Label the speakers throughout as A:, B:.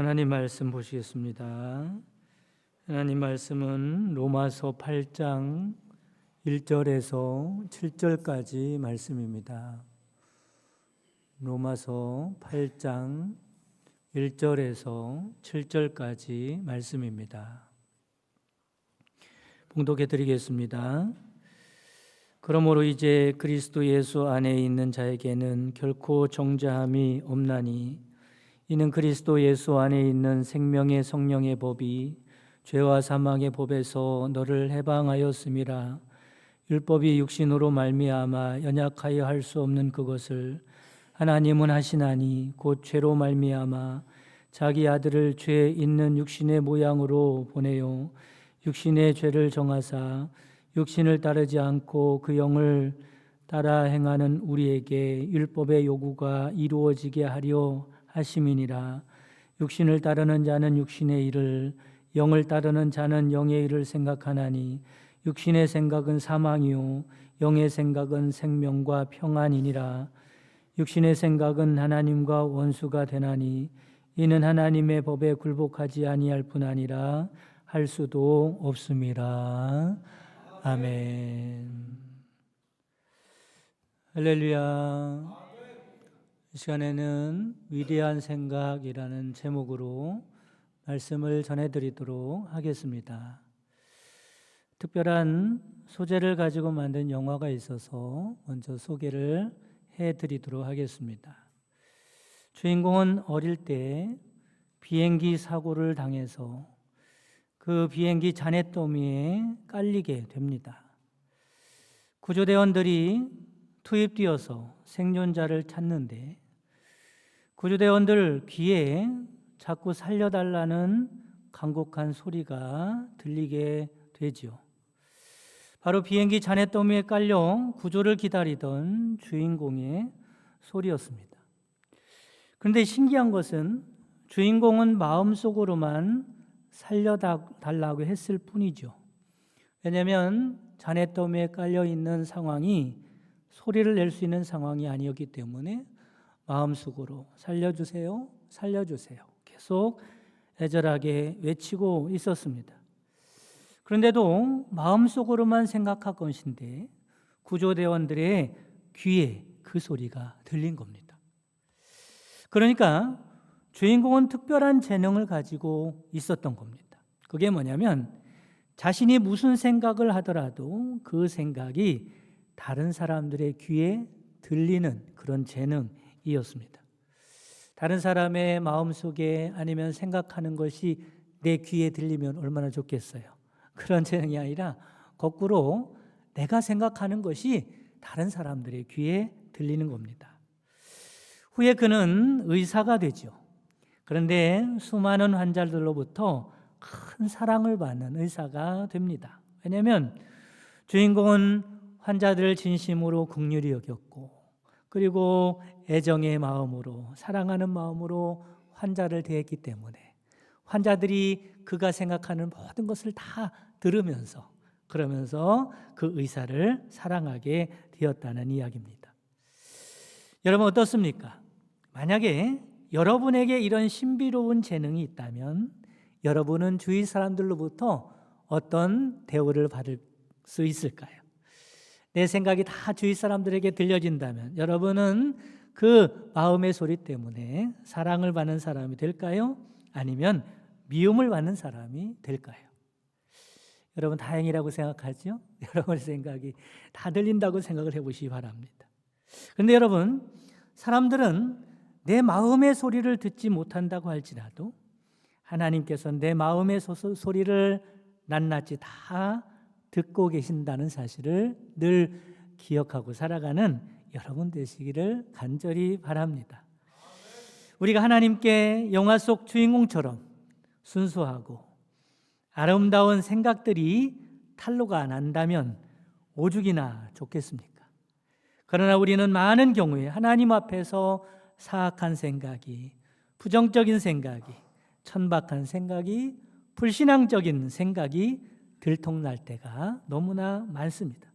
A: 하나님 말씀 보시겠습니다. 하나님 말씀은 로마서 8장 1절에서 7절까지 말씀입니다. 로마서 8장 1절에서 7절까지 말씀입니다. 봉독해 드리겠습니다. 그러므로 이제 그리스도 예수 안에 있는 자에게는 결코 정죄함이 없나니 이는 그리스도 예수 안에 있는 생명의 성령의 법이 죄와 사망의 법에서 너를 해방하였음이라. 율법이 육신으로 말미암아 연약하여 할 수 없는 그것을 하나님은 하시나니 곧 죄로 말미암아 자기 아들을 죄 있는 육신의 모양으로 보내요 육신의 죄를 정하사 육신을 따르지 않고 그 영을 따라 행하는 우리에게 율법의 요구가 이루어지게 하려 하심이니라. 육신을 따르는 자는 육신의 일을, 영을 따르는 자는 영의 일을 생각하나니 육신의 생각은 사망이요 영의 생각은 생명과 평안이니라. 육신의 생각은 하나님과 원수가 되나니 이는 하나님의 법에 굴복하지 아니할 뿐 아니라 할 수도 없음이라. 아멘. 할렐루야. 이 시간에는 위대한 생각이라는 제목으로 말씀을 전해드리도록 하겠습니다. 특별한 소재를 가지고 만든 영화가 있어서 먼저 소개를 해드리도록 하겠습니다. 주인공은 어릴 때 비행기 사고를 당해서 그 비행기 잔해더미에 깔리게 됩니다. 구조대원들이 투입되어서 생존자를 찾는데 구조대원들 귀에 자꾸 살려달라는 간곡한 소리가 들리게 되지요. 바로 비행기 잔해더미에 깔려 구조를 기다리던 주인공의 소리였습니다. 그런데 신기한 것은 주인공은 마음속으로만 살려달라고 했을 뿐이죠. 왜냐하면 잔해더미에 깔려 있는 상황이 소리를 낼 수 있는 상황이 아니었기 때문에 마음속으로 살려주세요, 살려주세요 계속 애절하게 외치고 있었습니다. 그런데도 마음속으로만 생각할 것인데 구조대원들의 귀에 그 소리가 들린 겁니다. 그러니까 주인공은 특별한 재능을 가지고 있었던 겁니다. 그게 뭐냐면 자신이 무슨 생각을 하더라도 그 생각이 다른 사람들의 귀에 들리는 그런 재능이었습니다. 다른 사람의 마음속에 아니면 생각하는 것이 내 귀에 들리면 얼마나 좋겠어요. 그런 재능이 아니라 거꾸로 내가 생각하는 것이 다른 사람들의 귀에 들리는 겁니다. 후에 그는 의사가 되죠. 그런데 수많은 환자들로부터 큰 사랑을 받는 의사가 됩니다. 왜냐하면 주인공은 환자들을 진심으로 긍휼히 여겼고 그리고 애정의 마음으로 사랑하는 마음으로 환자를 대했기 때문에 환자들이 그가 생각하는 모든 것을 다 들으면서 그러면서 그 의사를 사랑하게 되었다는 이야기입니다. 여러분 어떻습니까? 만약에 여러분에게 이런 신비로운 재능이 있다면 여러분은 주위 사람들로부터 어떤 대우를 받을 수 있을까요? 내 생각이 다 주위 사람들에게 들려진다면 여러분은 그 마음의 소리 때문에 사랑을 받는 사람이 될까요? 아니면 미움을 받는 사람이 될까요? 여러분 다행이라고 생각하죠? 여러분의 생각이 다 들린다고 생각을 해보시기 바랍니다. 그런데 여러분 사람들은 내 마음의 소리를 듣지 못한다고 할지라도 하나님께서 내 마음의 소리를 낱낱이 다 듣고 계신다는 사실을 늘 기억하고 살아가는 여러분 되시기를 간절히 바랍니다. 우리가 하나님께 영화 속 주인공처럼 순수하고 아름다운 생각들이 탄로가 안 난다면 오죽이나 좋겠습니까? 그러나 우리는 많은 경우에 하나님 앞에서 사악한 생각이, 부정적인 생각이, 천박한 생각이, 불신앙적인 생각이 들통날 때가 너무나 많습니다.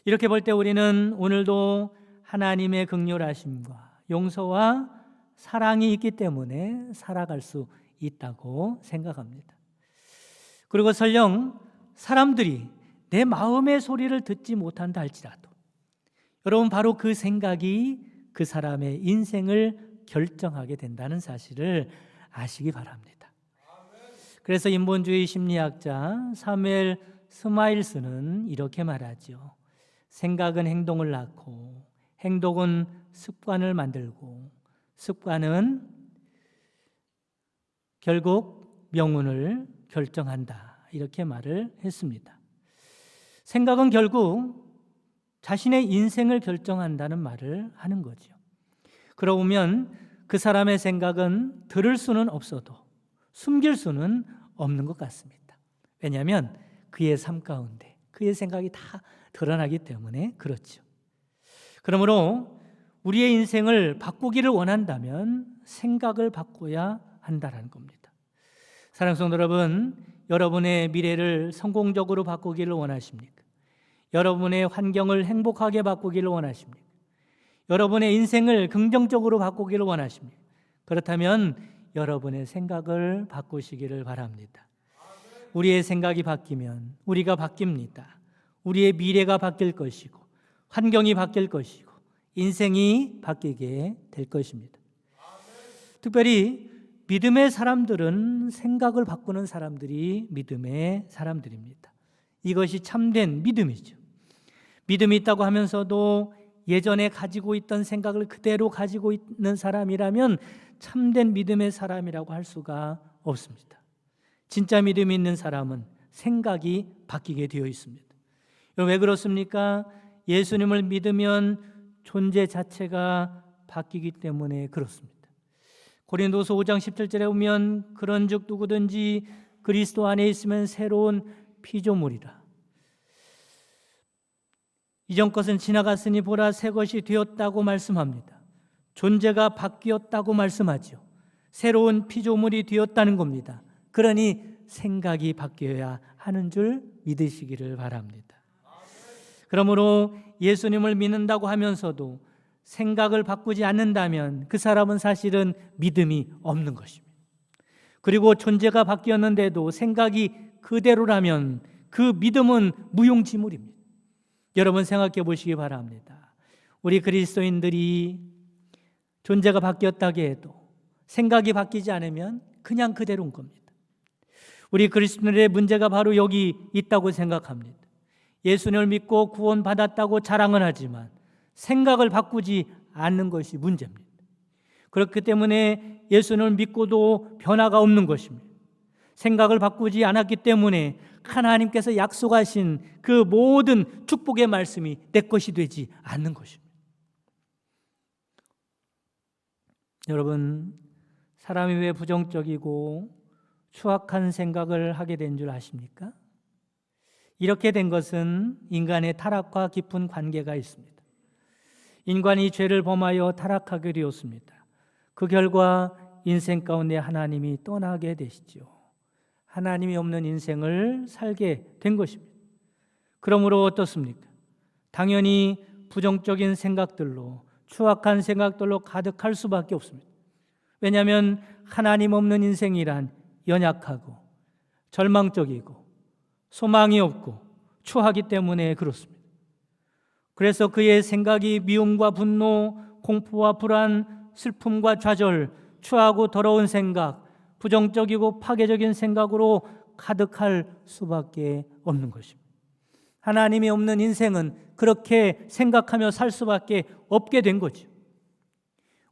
A: 이렇게 볼 때 우리는 오늘도 하나님의 긍휼하심과 용서와 사랑이 있기 때문에 살아갈 수 있다고 생각합니다. 그리고 설령 사람들이 내 마음의 소리를 듣지 못한다 할지라도 여러분 바로 그 생각이 그 사람의 인생을 결정하게 된다는 사실을 아시기 바랍니다. 그래서 인본주의 심리학자 사무엘 스마일스는 이렇게 말하죠. 생각은 행동을 낳고 행동은 습관을 만들고 습관은 결국 명운을 결정한다. 이렇게 말을 했습니다. 생각은 결국 자신의 인생을 결정한다는 말을 하는 거죠. 그러고 보면 그 사람의 생각은 들을 수는 없어도 숨길 수는 없는 것 같습니다. 왜냐하면 그의 삶 가운데 그의 생각이 다 드러나기 때문에 그렇죠. 그러므로 우리의 인생을 바꾸기를 원한다면 생각을 바꿔야 한다는 겁니다. 사랑하는 성도 여러분, 여러분의 미래를 성공적으로 바꾸기를 원하십니까? 여러분의 환경을 행복하게 바꾸기를 원하십니까? 여러분의 인생을 긍정적으로 바꾸기를 원하십니까? 그렇다면 여러분의 생각을 바꾸시기를 바랍니다. 우리의 생각이 바뀌면 우리가 바뀝니다. 우리의 미래가 바뀔 것이고 환경이 바뀔 것이고 인생이 바뀌게 될 것입니다. 특별히 믿음의 사람들은 생각을 바꾸는 사람들이 믿음의 사람들입니다. 이것이 참된 믿음이죠. 믿음이 있다고 하면서도 예전에 가지고 있던 생각을 그대로 가지고 있는 사람이라면 참된 믿음의 사람이라고 할 수가 없습니다. 진짜 믿음이 있는 사람은 생각이 바뀌게 되어 있습니다. 왜 그렇습니까? 예수님을 믿으면 존재 자체가 바뀌기 때문에 그렇습니다. 고린도서 5장 17절에 보면 그런즉 누구든지 그리스도 안에 있으면 새로운 피조물이라. 이전 것은 지나갔으니 보라 새 것이 되었다고 말씀합니다. 존재가 바뀌었다고 말씀하죠. 새로운 피조물이 되었다는 겁니다. 그러니 생각이 바뀌어야 하는 줄 믿으시기를 바랍니다. 그러므로 예수님을 믿는다고 하면서도 생각을 바꾸지 않는다면 그 사람은 사실은 믿음이 없는 것입니다. 그리고 존재가 바뀌었는데도 생각이 그대로라면 그 믿음은 무용지물입니다. 여러분 생각해 보시기 바랍니다. 우리 그리스도인들이 존재가 바뀌었다고 해도 생각이 바뀌지 않으면 그냥 그대로인 겁니다. 우리 그리스도인들의 문제가 바로 여기 있다고 생각합니다. 예수님을 믿고 구원받았다고 자랑은 하지만 생각을 바꾸지 않는 것이 문제입니다. 그렇기 때문에 예수님을 믿고도 변화가 없는 것입니다. 생각을 바꾸지 않았기 때문에 하나님께서 약속하신 그 모든 축복의 말씀이 내 것이 되지 않는 것입니다. 여러분, 사람이 왜 부정적이고 추악한 생각을 하게 된 줄 아십니까? 이렇게 된 것은 인간의 타락과 깊은 관계가 있습니다. 인간이 죄를 범하여 타락하게 되었습니다. 그 결과 인생 가운데 하나님이 떠나게 되시죠. 하나님이 없는 인생을 살게 된 것입니다. 그러므로 어떻습니까? 당연히 부정적인 생각들로 추악한 생각들로 가득할 수밖에 없습니다. 왜냐하면 하나님 없는 인생이란 연약하고 절망적이고 소망이 없고 추하기 때문에 그렇습니다. 그래서 그의 생각이 미움과 분노, 공포와 불안, 슬픔과 좌절, 추하고 더러운 생각, 부정적이고 파괴적인 생각으로 가득할 수밖에 없는 것입니다. 하나님이 없는 인생은 그렇게 생각하며 살 수밖에 없게 된 거죠.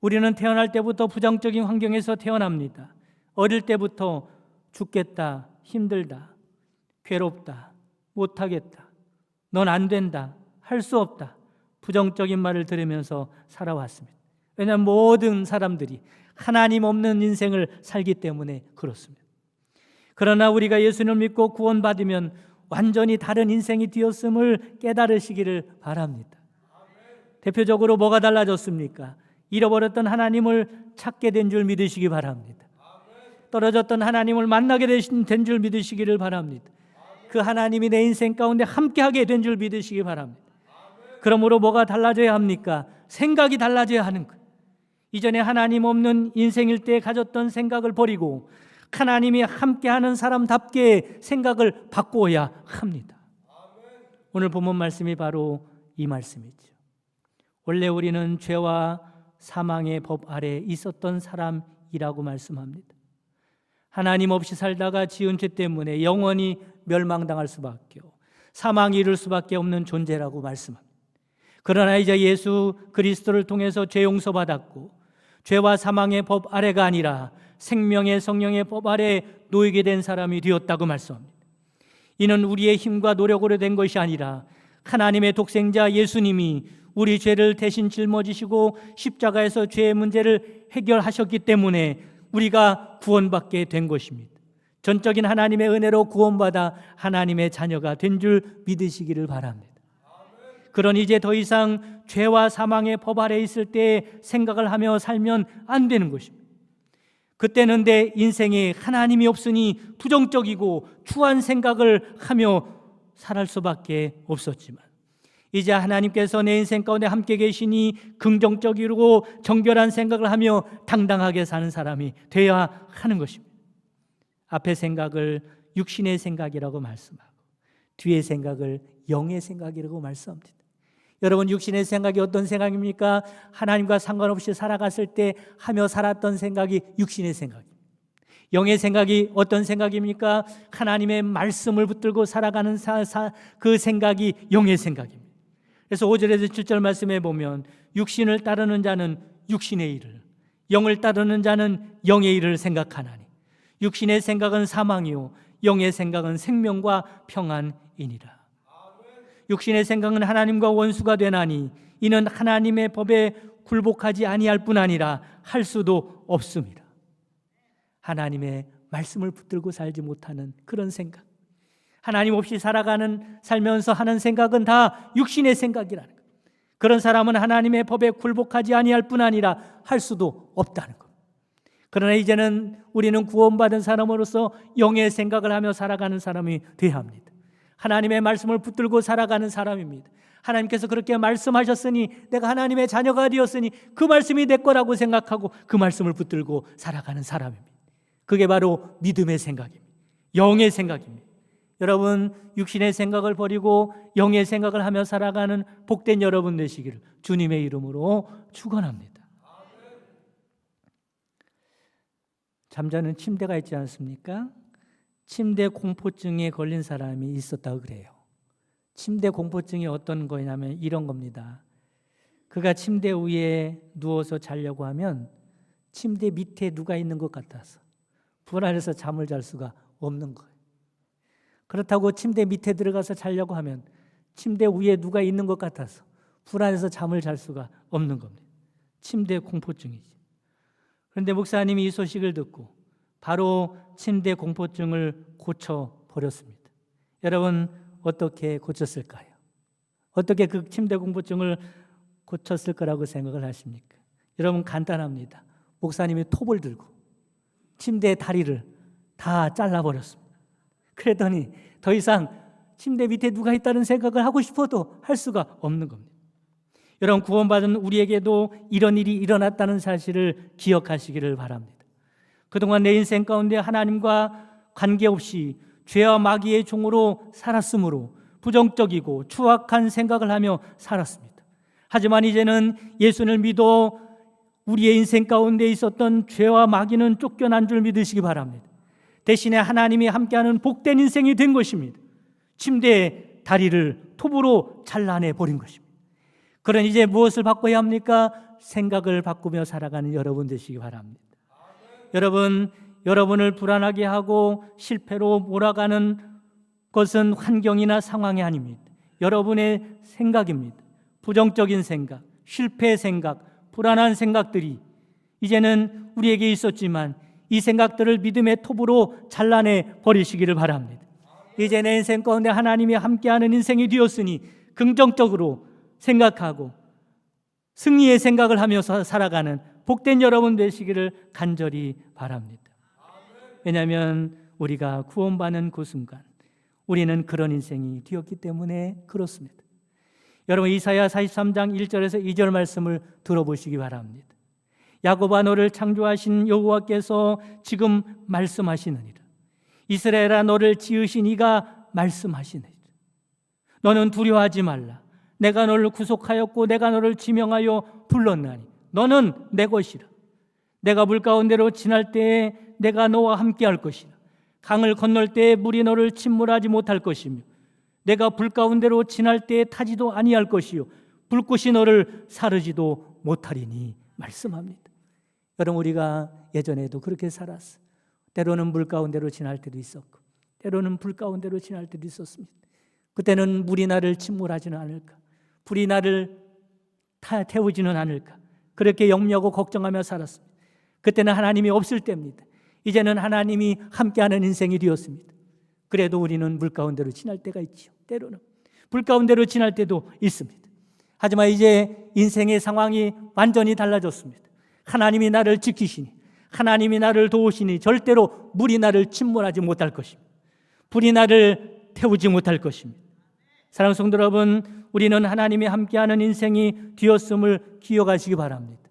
A: 우리는 태어날 때부터 부정적인 환경에서 태어납니다. 어릴 때부터 죽겠다, 힘들다, 괴롭다, 못하겠다, 넌 안 된다, 할 수 없다, 부정적인 말을 들으면서 살아왔습니다. 왜냐하면 모든 사람들이 하나님 없는 인생을 살기 때문에 그렇습니다. 그러나 우리가 예수님을 믿고 구원받으면 완전히 다른 인생이 되었음을 깨달으시기를 바랍니다. 대표적으로 뭐가 달라졌습니까? 잃어버렸던 하나님을 찾게 된 줄 믿으시기 바랍니다. 떨어졌던 하나님을 만나게 된 줄 믿으시기를 바랍니다. 그 하나님이 내 인생 가운데 함께하게 된 줄 믿으시기 바랍니다. 그러므로 뭐가 달라져야 합니까? 생각이 달라져야 하는 거예요. 이전에 하나님 없는 인생일 때 가졌던 생각을 버리고 하나님이 함께하는 사람답게 생각을 바꾸어야 합니다. 오늘 본문 말씀이 바로 이 말씀이죠. 원래 우리는 죄와 사망의 법 아래 있었던 사람이라고 말씀합니다. 하나님 없이 살다가 지은 죄 때문에 영원히 멸망당할 수밖에, 사망이 이를 수밖에 없는 존재라고 말씀합니다. 그러나 이제 예수 그리스도를 통해서 죄 용서받았고 죄와 사망의 법 아래가 아니라 생명의 성령의 법 아래 놓이게 된 사람이 되었다고 말씀합니다. 이는 우리의 힘과 노력으로 된 것이 아니라 하나님의 독생자 예수님이 우리 죄를 대신 짊어지시고 십자가에서 죄의 문제를 해결하셨기 때문에 우리가 구원받게 된 것입니다. 전적인 하나님의 은혜로 구원받아 하나님의 자녀가 된 줄 믿으시기를 바랍니다. 그러니 이제 더 이상 죄와 사망의 법 아래 있을 때 생각을 하며 살면 안 되는 것입니다. 그때는 내 인생에 하나님이 없으니 부정적이고 추한 생각을 하며 살할 수밖에 없었지만 이제 하나님께서 내 인생 가운데 함께 계시니 긍정적이고 정결한 생각을 하며 당당하게 사는 사람이 되어야 하는 것입니다. 앞의 생각을 육신의 생각이라고 말씀하고 뒤의 생각을 영의 생각이라고 말씀합니다. 여러분, 육신의 생각이 어떤 생각입니까? 하나님과 상관없이 살아갔을 때 하며 살았던 생각이 육신의 생각입니다. 영의 생각이 어떤 생각입니까? 하나님의 말씀을 붙들고 살아가는 그 생각이 영의 생각입니다. 그래서 5절에서 7절 말씀에 보면 육신을 따르는 자는 육신의 일을, 영을 따르는 자는 영의 일을 생각하나니 육신의 생각은 사망이요 영의 생각은 생명과 평안이니라. 육신의 생각은 하나님과 원수가 되나니 이는 하나님의 법에 굴복하지 아니할 뿐 아니라 할 수도 없습니다. 하나님의 말씀을 붙들고 살지 못하는 그런 생각, 하나님 없이 살면서 하는 생각은 다 육신의 생각이라는 것. 그런 사람은 하나님의 법에 굴복하지 아니할 뿐 아니라 할 수도 없다는 것. 그러나 이제는 우리는 구원받은 사람으로서 영의 생각을 하며 살아가는 사람이 되어야 합니다. 하나님의 말씀을 붙들고 살아가는 사람입니다. 하나님께서 그렇게 말씀하셨으니 내가 하나님의 자녀가 되었으니 그 말씀이 내 거라고 생각하고 그 말씀을 붙들고 살아가는 사람입니다. 그게 바로 믿음의 생각입니다. 영의 생각입니다. 여러분, 육신의 생각을 버리고 영의 생각을 하며 살아가는 복된 여러분 되시기를 주님의 이름으로 축원합니다. 잠자는 침대가 있지 않습니까? 침대 공포증에 걸린 사람이 있었다고 그래요. 침대 공포증이 어떤 거냐면 이런 겁니다. 그가 침대 위에 누워서 자려고 하면 침대 밑에 누가 있는 것 같아서 불안해서 잠을 잘 수가 없는 거예요. 그렇다고 침대 밑에 들어가서 자려고 하면 침대 위에 누가 있는 것 같아서 불안해서 잠을 잘 수가 없는 겁니다. 침대 공포증이지. 그런데 목사님이 이 소식을 듣고 바로 침대 공포증을 고쳐버렸습니다. 여러분, 어떻게 고쳤을까요? 어떻게 그 침대 공포증을 고쳤을 거라고 생각을 하십니까? 여러분, 간단합니다. 목사님이 톱을 들고 침대의 다리를 다 잘라버렸습니다. 그랬더니 더 이상 침대 밑에 누가 있다는 생각을 하고 싶어도 할 수가 없는 겁니다. 여러분, 구원받은 우리에게도 이런 일이 일어났다는 사실을 기억하시기를 바랍니다. 그동안 내 인생 가운데 하나님과 관계없이 죄와 마귀의 종으로 살았으므로 부정적이고 추악한 생각을 하며 살았습니다. 하지만 이제는 예수를 믿어 우리의 인생 가운데 있었던 죄와 마귀는 쫓겨난 줄 믿으시기 바랍니다. 대신에 하나님이 함께하는 복된 인생이 된 것입니다. 침대의 다리를 톱으로 잘라내 버린 것입니다. 그러니 이제 무엇을 바꿔야 합니까? 생각을 바꾸며 살아가는 여러분 되시기 바랍니다. 여러분, 여러분을 불안하게 하고 실패로 몰아가는 것은 환경이나 상황이 아닙니다. 여러분의 생각입니다. 부정적인 생각, 실패 생각, 불안한 생각들이 이제는 우리에게 있었지만 이 생각들을 믿음의 톱으로 잘라내 버리시기를 바랍니다. 이제 내 인생 가운데 하나님이 함께하는 인생이 되었으니 긍정적으로 생각하고 승리의 생각을 하면서 살아가는 복된 여러분 되시기를 간절히 바랍니다. 왜냐하면 우리가 구원받는 그 순간 우리는 그런 인생이 되었기 때문에 그렇습니다. 여러분, 이사야 43장 1절에서 2절 말씀을 들어보시기 바랍니다. 야곱아 너를 창조하신 여호와께서 지금 말씀하시느니라. 이스라엘아 너를 지으신 이가 말씀하시느니라. 너는 두려워하지 말라. 내가 너를 구속하였고 내가 너를 지명하여 불렀나니 너는 내 것이라. 내가 물 가운데로 지날 때에 내가 너와 함께할 것이라. 강을 건널 때에 물이 너를 침몰하지 못할 것이며 내가 불 가운데로 지날 때에 타지도 아니할 것이요 불꽃이 너를 사르지도 못하리니 말씀합니다. 여러분, 우리가 예전에도 그렇게 살았어. 때로는 물 가운데로 지날 때도 있었고 때로는 불 가운데로 지날 때도 있었습니다. 그때는 물이 나를 침몰하지는 않을까, 불이 나를 태우지는 않을까, 그렇게 염려하고 걱정하며 살았습니다. 그때는 하나님이 없을 때입니다. 이제는 하나님이 함께하는 인생이 되었습니다. 그래도 우리는 물 가운데로 지날 때가 있죠. 때로는 불 가운데로 지날 때도 있습니다. 하지만 이제 인생의 상황이 완전히 달라졌습니다. 하나님이 나를 지키시니, 하나님이 나를 도우시니 절대로 물이 나를 침몰하지 못할 것입니다. 불이 나를 태우지 못할 것입니다. 사랑하는 성도 여러분, 우리는 하나님이 함께하는 인생이 되었음을 기억하시기 바랍니다.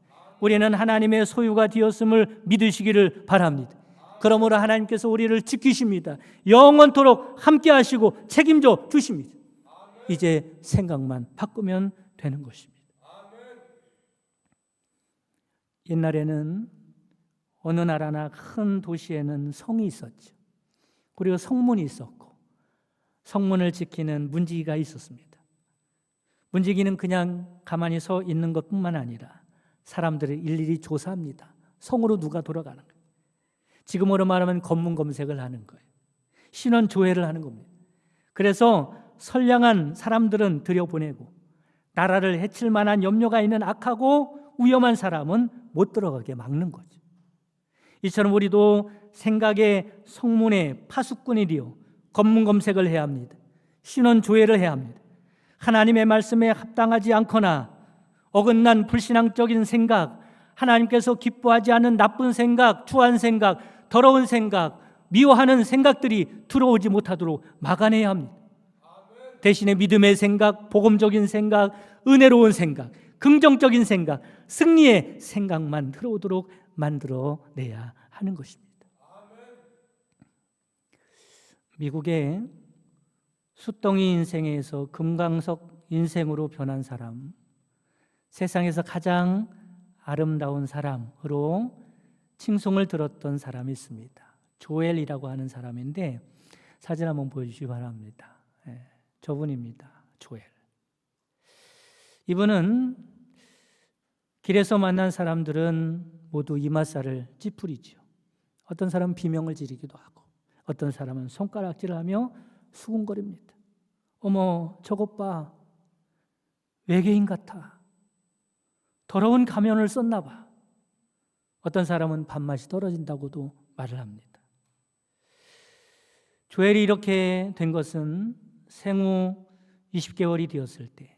A: 우리는 하나님의 소유가 되었음을 믿으시기를 바랍니다. 그러므로 하나님께서 우리를 지키십니다. 영원토록 함께하시고 책임져 주십니다. 이제 생각만 바꾸면 되는 것입니다. 옛날에는 어느 나라나 큰 도시에는 성이 있었죠. 그리고 성문이 있었고 성문을 지키는 문지기가 있었습니다. 문지기는 그냥 가만히 서 있는 것뿐만 아니라 사람들을 일일이 조사합니다. 성으로 누가 돌아가는 거예요. 지금으로 말하면 검문 검색을 하는 거예요. 신원 조회를 하는 겁니다. 그래서 선량한 사람들은 들여보내고 나라를 해칠 만한 염려가 있는 악하고 위험한 사람은 못 들어가게 막는 거죠. 이처럼 우리도 생각의 성문의 파수꾼이 되어 검문 검색을 해야 합니다. 신원 조회를 해야 합니다. 하나님의 말씀에 합당하지 않거나 어긋난 불신앙적인 생각, 하나님께서 기뻐하지 않는 나쁜 생각, 추한 생각, 더러운 생각, 미워하는 생각들이 들어오지 못하도록 막아내야 합니다. 대신에 믿음의 생각, 복음적인 생각, 은혜로운 생각, 긍정적인 생각, 승리의 생각만 들어오도록 만들어내야 하는 것입니다. 미국의 숫덩이 인생에서 금강석 인생으로 변한 사람, 세상에서 가장 아름다운 사람으로 칭송을 들었던 사람이 있습니다. 조엘이라고 하는 사람인데 사진 한번 보여주시기 바랍니다. 저분입니다. 조엘. 이분은 길에서 만난 사람들은 모두 이마살을 찌푸리죠. 어떤 사람은 비명을 지르기도 하고 어떤 사람은 손가락질을 하며 수군거립니다. 어머, 저것 봐. 외계인 같아. 더러운 가면을 썼나 봐. 어떤 사람은 밥맛이 떨어진다고도 말을 합니다. 조엘이 이렇게 된 것은 생후 20개월이 되었을 때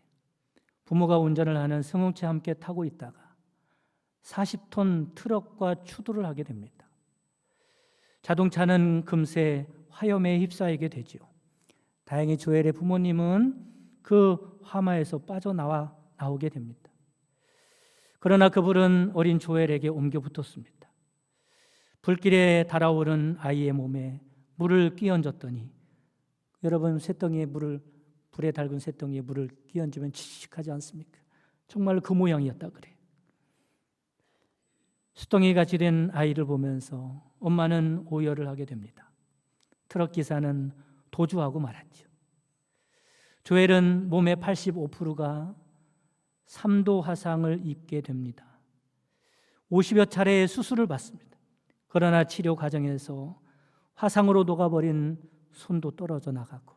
A: 부모가 운전을 하는 승용차에 함께 타고 있다가 40톤 트럭과 추돌을 하게 됩니다. 자동차는 금세 화염에 휩싸이게 되죠. 다행히 조엘의 부모님은 그 화마에서 빠져나오게 됩니다. 그러나 그불은 어린 조엘에게 옮겨 붙었습니다. 불길에 달아오른 아이의 몸에 물을 끼얹었더니, 여러분 쇳덩이에 불에 달군 쇳덩이에 물을 끼얹으면 칙칙하지 않습니까? 정말 그 모양이었다 그래. 숫덩이같이 된 아이를 보면서 엄마는 오열을 하게 됩니다. 트럭 기사는 도주하고 말았죠. 조엘은 몸의 85%가 3도 화상을 입게 됩니다. 50여 차례의 수술을 받습니다. 그러나 치료 과정에서 화상으로 녹아버린 손도 떨어져 나가고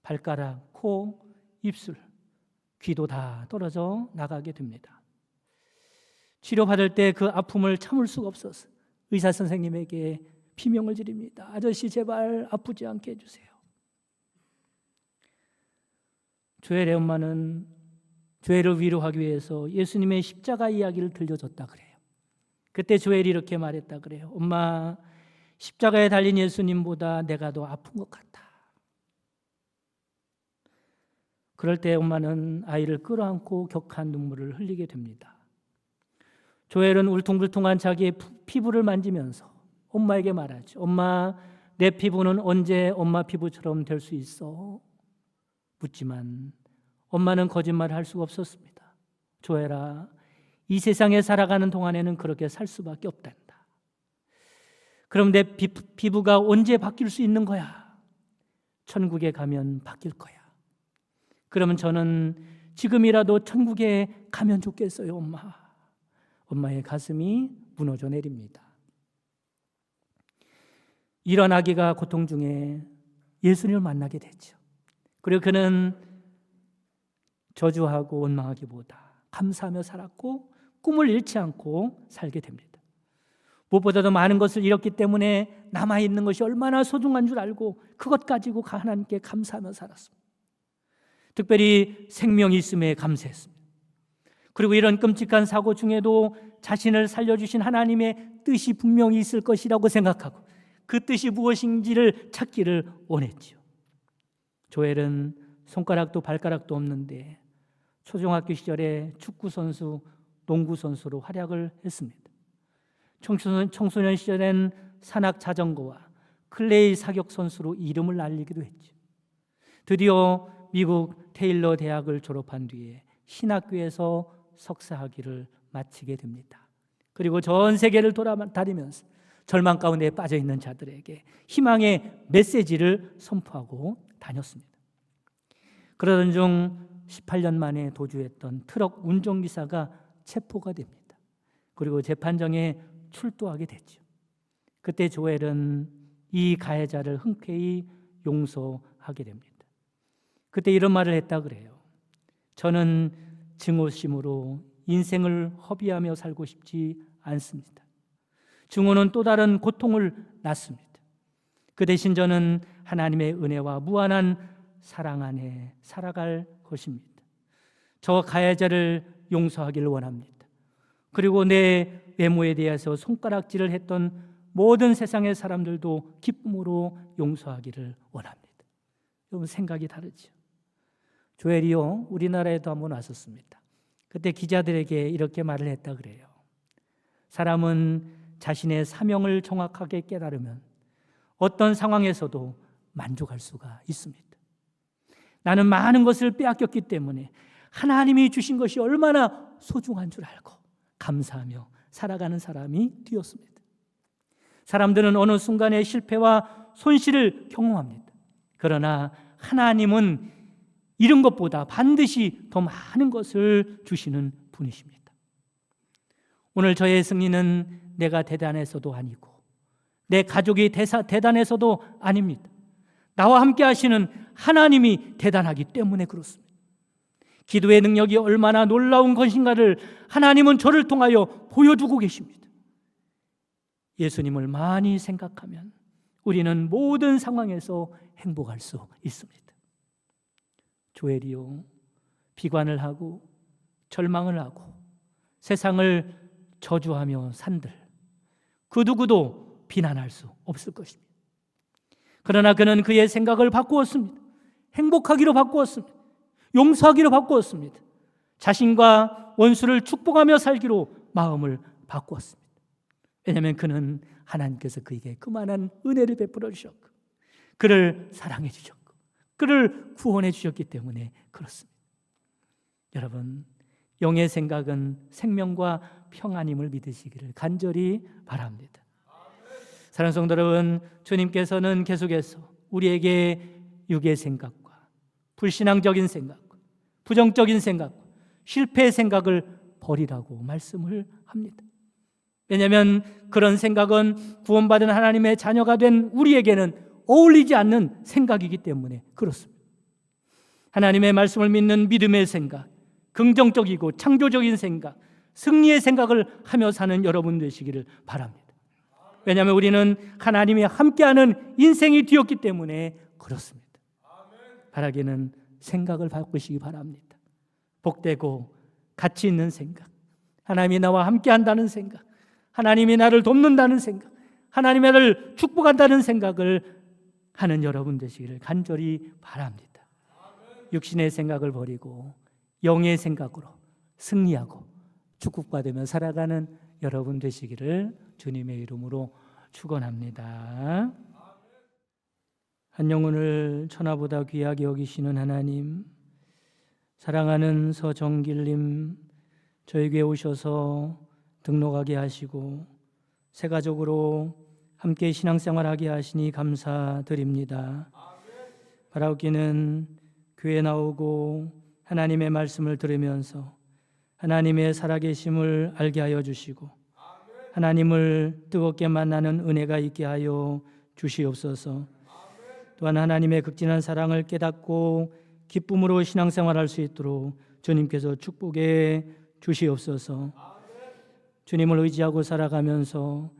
A: 발가락, 코, 입술, 귀도 다 떨어져 나가게 됩니다. 치료받을 때 그 아픔을 참을 수가 없어서 의사 선생님에게 비명을 지릅니다. 아저씨 제발 아프지 않게 해주세요. 조엘의 엄마는 조엘을 위로하기 위해서 예수님의 십자가 이야기를 들려줬다 그래요. 그때 조엘이 이렇게 말했다 그래요. 엄마, 십자가에 달린 예수님보다 내가 더 아픈 것 같아. 그럴 때 엄마는 아이를 끌어안고 격한 눈물을 흘리게 됩니다. 조엘은 울퉁불퉁한 자기의 피부를 만지면서 엄마에게 말하죠. 엄마, 내 피부는 언제 엄마 피부처럼 될 수 있어? 묻지만 엄마는 거짓말을 할 수가 없었습니다. 조엘아, 이 세상에 살아가는 동안에는 그렇게 살 수밖에 없단다. 그럼 내 피부가 언제 바뀔 수 있는 거야? 천국에 가면 바뀔 거야. 그러면 저는 지금이라도 천국에 가면 좋겠어요, 엄마. 엄마의 가슴이 무너져 내립니다. 이런 아기가 고통 중에 예수님을 만나게 되죠. 그리고 그는 저주하고 원망하기보다 감사하며 살았고 꿈을 잃지 않고 살게 됩니다. 무엇보다도 많은 것을 잃었기 때문에 남아있는 것이 얼마나 소중한 줄 알고 그것 가지고 하나님께 감사하며 살았습니다. 특별히 생명이 있음에 감사했습니다. 그리고 이런 끔찍한 사고 중에도 자신을 살려주신 하나님의 뜻이 분명히 있을 것이라고 생각하고 그 뜻이 무엇인지를 찾기를 원했죠. 조엘은 손가락도 발가락도 없는데 초등학교 시절에 축구선수, 농구선수로 활약을 했습니다. 청소년 시절엔 산악 자전거와 클레이 사격 선수로 이름을 알리기도 했죠. 드디어 미국 테일러 대학을 졸업한 뒤에 신학교에서 석사학위를 마치게 됩니다. 그리고 전 세계를 돌아다니면서 절망 가운데 빠져 있는 자들에게 희망의 메시지를 선포하고 다녔습니다. 그러던 중 18년 만에 도주했던 트럭 운전기사가 체포가 됩니다. 그리고 재판정에 출두하게 됐죠. 그때 조엘은 이 가해자를 흔쾌히 용서하게 됩니다. 그때 이런 말을 했다 그래요. 저는 증오심으로 인생을 허비하며 살고 싶지 않습니다. 증오는 또 다른 고통을 낳습니다. 그 대신 저는 하나님의 은혜와 무한한 사랑 안에 살아갈 것입니다. 저 가해자를 용서하기를 원합니다. 그리고 내 외모에 대해서 손가락질을 했던 모든 세상의 사람들도 기쁨으로 용서하기를 원합니다. 여러분, 생각이 다르죠. 조엘이요, 우리나라에도 한번 왔었습니다. 그때 기자들에게 이렇게 말을 했다 그래요. 사람은 자신의 사명을 정확하게 깨달으면 어떤 상황에서도 만족할 수가 있습니다. 나는 많은 것을 빼앗겼기 때문에 하나님이 주신 것이 얼마나 소중한 줄 알고 감사하며 살아가는 사람이 되었습니다. 사람들은 어느 순간에 실패와 손실을 경험합니다. 그러나 하나님은 이런 것보다 반드시 더 많은 것을 주시는 분이십니다. 오늘 저의 승리는 내가 대단해서도 아니고 내 가족이 대단해서도 아닙니다. 나와 함께 하시는 하나님이 대단하기 때문에 그렇습니다. 기도의 능력이 얼마나 놀라운 것인가를 하나님은 저를 통하여 보여주고 계십니다. 예수님을 많이 생각하면 우리는 모든 상황에서 행복할 수 있습니다. 조엘이요, 비관을 하고 절망을 하고 세상을 저주하며 산들 그 누구도 비난할 수 없을 것입니다. 그러나 그는 그의 생각을 바꾸었습니다. 행복하기로 바꾸었습니다. 용서하기로 바꾸었습니다. 자신과 원수를 축복하며 살기로 마음을 바꾸었습니다. 왜냐하면 그는 하나님께서 그에게 그만한 은혜를 베풀어 주셨고 그를 사랑해 주셨고 그를 구원해 주셨기 때문에 그렇습니다. 여러분, 영의 생각은 생명과 평안임을 믿으시기를 간절히 바랍니다. 사랑하는 성도 여러분, 주님께서는 계속해서 우리에게 육의 생각과 불신앙적인 생각과 부정적인 생각과 실패의 생각을 버리라고 말씀을 합니다. 왜냐하면 그런 생각은 구원받은 하나님의 자녀가 된 우리에게는 어울리지 않는 생각이기 때문에 그렇습니다. 하나님의 말씀을 믿는 믿음의 생각, 긍정적이고 창조적인 생각, 승리의 생각을 하며 사는 여러분 되시기를 바랍니다. 왜냐하면 우리는 하나님이 함께하는 인생이 되었기 때문에 그렇습니다. 바라기는 생각을 바꾸시기 바랍니다. 복되고 가치 있는 생각, 하나님이 나와 함께한다는 생각, 하나님이 나를 돕는다는 생각, 하나님이 나를 축복한다는 생각을 하는 여러분 되시기를 간절히 바랍니다. 육신의 생각을 버리고 영의 생각으로 승리하고 축복받으며 살아가는 여러분 되시기를 주님의 이름으로 축원합니다. 한 영혼을 천하보다 귀하게 여기시는 하나님, 사랑하는 서정길님, 저에게 오셔서 등록하게 하시고 새 가족으로 함께 신앙생활하게 하시니 감사드립니다. 바라옵기는 교회 나오고 하나님의 말씀을 들으면서 하나님의 살아계심을 알게 하여 주시고 하나님을 뜨겁게 만나는 은혜가 있게 하여 주시옵소서. 또한 하나님의 극진한 사랑을 깨닫고 기쁨으로 신앙생활할 수 있도록 주님께서 축복해 주시옵소서. 주님을 의지하고 살아가면서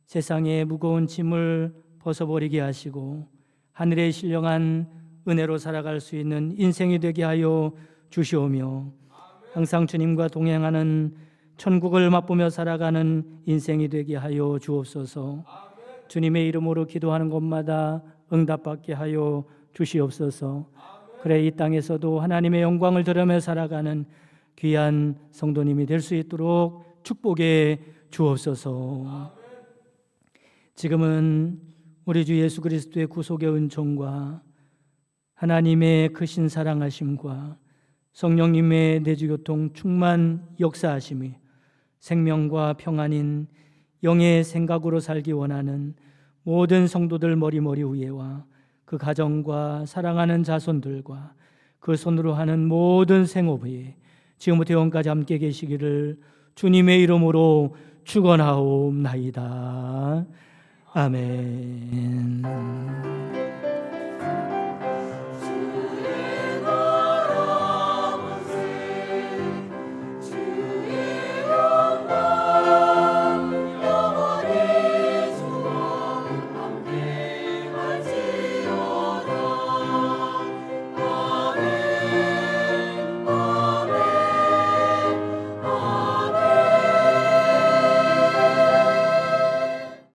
A: 세상의 무거운 짐을 벗어버리게 하시고 하늘의 신령한 은혜로 살아갈 수 있는 인생이 되게 하여 주시오며 항상 주님과 동행하는 천국을 맛보며 살아가는 인생이 되게 하여 주옵소서. 주님의 이름으로 기도하는 곳마다 응답받게 하여 주시옵소서. 그래 이 땅에서도 하나님의 영광을 드러며 살아가는 귀한 성도님이 될 수 있도록 축복해 주옵소서. 지금은 우리 주 예수 그리스도의 구속의 은총과 하나님의 크신 사랑하심과 성령님의 내주교통 충만 역사하심이 생명과 평안인 영의 생각으로 살기 원하는 모든 성도들 머리머리 위에와 그 가정과 사랑하는 자손들과 그 손으로 하는 모든 생업에 지금부터 영원까지 함께 계시기를 주님의 이름으로 축원하옵나이다. 아멘.